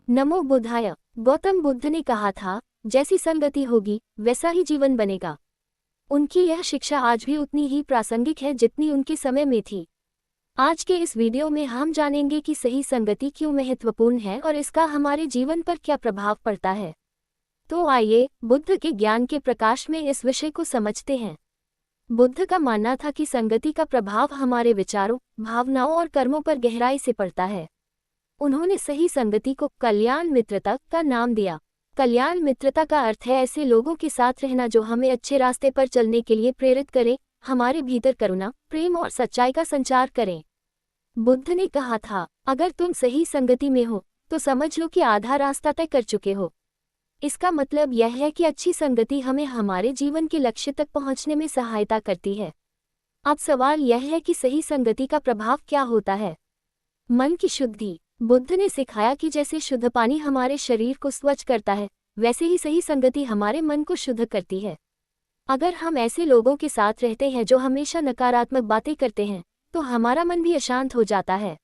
नमो बुद्धाय। गौतम बुद्ध ने कहा था, जैसी संगति होगी वैसा ही जीवन बनेगा। उनकी यह शिक्षा आज भी उतनी ही प्रासंगिक है जितनी उनके समय में थी। आज के इस वीडियो में हम जानेंगे कि सही संगति क्यों महत्वपूर्ण है और इसका हमारे जीवन पर क्या प्रभाव पड़ता है। तो आइए बुद्ध के ज्ञान के प्रकाश में इस विषय को समझते हैं। बुद्ध का मानना था कि संगति का प्रभाव हमारे विचारों, भावनाओं और कर्मों पर गहराई से पड़ता है। उन्होंने सही संगति को कल्याण मित्रता का नाम दिया। कल्याण मित्रता का अर्थ है ऐसे लोगों के साथ रहना जो हमें अच्छे रास्ते पर चलने के लिए प्रेरित करें, हमारे भीतर करुणा, प्रेम और सच्चाई का संचार करें। बुद्ध ने कहा था, अगर तुम सही संगति में हो तो समझ लो कि आधा रास्ता तय कर चुके हो। इसका मतलब यह है कि अच्छी संगति हमें हमारे जीवन के लक्ष्य तक पहुंचने में सहायता करती है। अब सवाल यह है कि सही संगति का प्रभाव क्या होता है। मन की शुद्धि। बुद्ध ने सिखाया कि जैसे शुद्ध पानी हमारे शरीर को स्वच्छ करता है, वैसे ही सही संगति हमारे मन को शुद्ध करती है। अगर हम ऐसे लोगों के साथ रहते हैं जो हमेशा नकारात्मक बातें करते हैं, तो हमारा मन भी अशांत हो जाता है।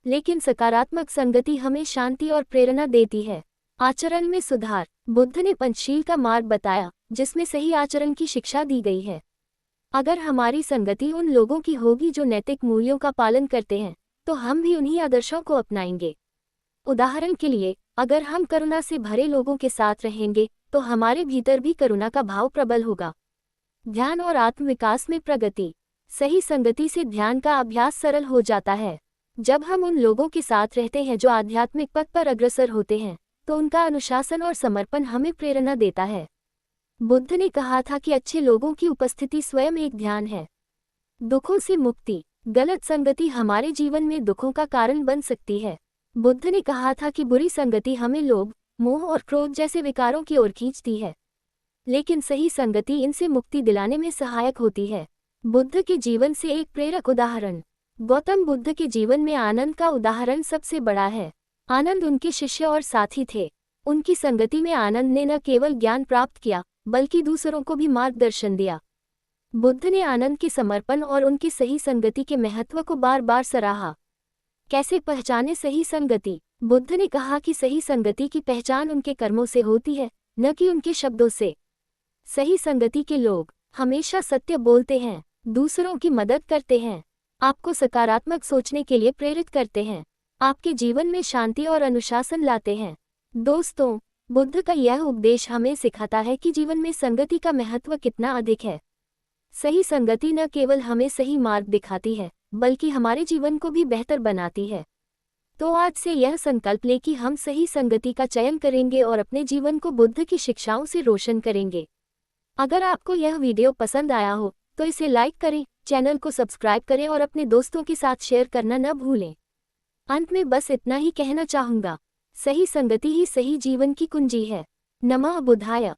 लेकिन सकारात्मक संगति हमें शांति और प्रेरणा देती है। आचरण में सुधार। बुद्ध ने पंचशील का मार्ग बताया, जिसमें सही आचरण की शिक्षा दी गई है। अगर हमारी संगति उन लोगों की होगी जो नैतिक मूल्यों का पालन करते हैं, तो हम भी उन्हीं आदर्शों को अपनाएंगे। उदाहरण के लिए, अगर हम करुणा से भरे लोगों के साथ रहेंगे, तो हमारे भीतर भी करुणा का भाव प्रबल होगा। ध्यान और आत्मविकास में प्रगति। सही संगति से ध्यान का अभ्यास सरल हो जाता है। जब हम उन लोगों के साथ रहते हैं जो आध्यात्मिक पथ पर अग्रसर होते हैं, तो उनका अनुशासन और समर्पण हमें प्रेरणा देता है। बुद्ध ने कहा था कि अच्छे लोगों की उपस्थिति स्वयं एक ध्यान है। दुखों से मुक्ति। गलत संगति हमारे जीवन में दुखों का कारण बन सकती है। बुद्ध ने कहा था कि बुरी संगति हमें लोभ, मोह और क्रोध जैसे विकारों की ओर खींचती है, लेकिन सही संगति इनसे मुक्ति दिलाने में सहायक होती है। बुद्ध के जीवन से एक प्रेरक उदाहरण। गौतम बुद्ध के जीवन में आनंद का उदाहरण सबसे बड़ा है। आनंद उनके शिष्य और साथी थे। उनकी संगति में आनंद ने न केवल ज्ञान प्राप्त किया, बल्कि दूसरों को भी मार्गदर्शन दिया। बुद्ध ने आनंद के समर्पण और उनकी सही संगति के महत्व को बार बार सराहा। कैसे पहचाने सही संगति। बुद्ध ने कहा कि सही संगति की पहचान उनके कर्मों से होती है, न कि उनके शब्दों से। सही संगति के लोग हमेशा सत्य बोलते हैं, दूसरों की मदद करते हैं, आपको सकारात्मक सोचने के लिए प्रेरित करते हैं, आपके जीवन में शांति और अनुशासन लाते हैं। दोस्तों, बुद्ध का यह उपदेश हमें सिखाता है कि जीवन में संगति का महत्व कितना अधिक है। सही संगति न केवल हमें सही मार्ग दिखाती है, बल्कि हमारे जीवन को भी बेहतर बनाती है। तो आज से यह संकल्प लें कि हम सही संगति का चयन करेंगे और अपने जीवन को बुद्ध की शिक्षाओं से रोशन करेंगे। अगर आपको यह वीडियो पसंद आया हो तो इसे लाइक करें, चैनल को सब्सक्राइब करें और अपने दोस्तों के साथ शेयर करना न भूलें। अंत में बस इतना ही कहना चाहूँगा, सही संगति ही सही जीवन की कुंजी है। नमः बुद्धाय।